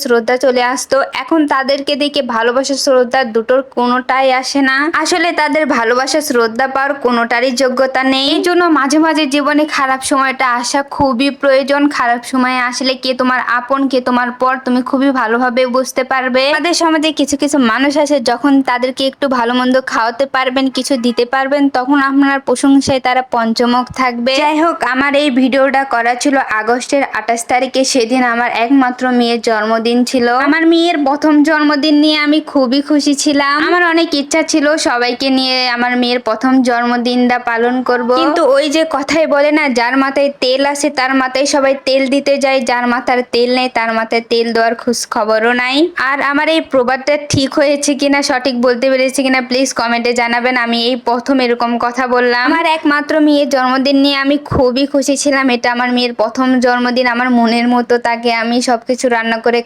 শ্রদ্ধা চলে আসতো। এখন তাদেরকে দেখে ভালোবাসা শ্রদ্ধা দুটোর কোনোটাই আসে না। আসলে তাদের ভালোবাসা শ্রদ্ধা পাওয়ার কোনোটারই যোগ্যতা নেই। এই জন্য মাঝে মাঝে জীবনে খারাপ সময়টা আসা খুবই প্রয়োজন। খারাপ সময় আসলে কে তোমার আপন কে তোমার পর তুমি খুবই ভালোভাবে বুঝতে পারবে। আমাদের সমাজে কিছু কিছু মানুষ আছে, যখন তাদেরকে একটু ভালো মন্দ খাওয়াতে পারবেন, কিছু দিতে পারবেন, তখন আপনার প্রশংসায় তারা পঞ্চমুখ থাকবে। যাই হোক, আমার এই ভিডিওটা করা ছিল আগস্টের 28 তারিখে। সেদিন আমার একমাত্র মেয়ের জন্মদিন ছিল। আমার মেয়ের প্রথম জন্মদিন নিয়ে আমি খুবই খুশি ছিলাম। আমার অনেক ইচ্ছা ছিল সবাইকে নিয়ে আমার মেয়ের প্রথম জন্মদিনটা পালন করব, কিন্তু ওই যে কথাই বলে না, যার মাথায় তেল আসে তার মাথায় সবাই তেল দিতে যায়, যার মাথার তেল নেই তার মাথায় তেল দেওয়ার খোঁজ খবরও নাই। আর আমার এই প্রবাদটা ঠিক হয়েছে কিনা, সঠিক বলতে পেরেছি কিনা, প্লিজ কমেন্টে জানাবেন। আমি এই প্রথম এরকম কথা বললাম। আমার একমাত্র মেয়ের জন্মদিন নিয়ে আমি খুবই খুশি ছিলাম। এটা আমার মেয়ের প্রথম জন্মদিন। আমার মনের মতো তাকে আমি সবকিছু রান্না করে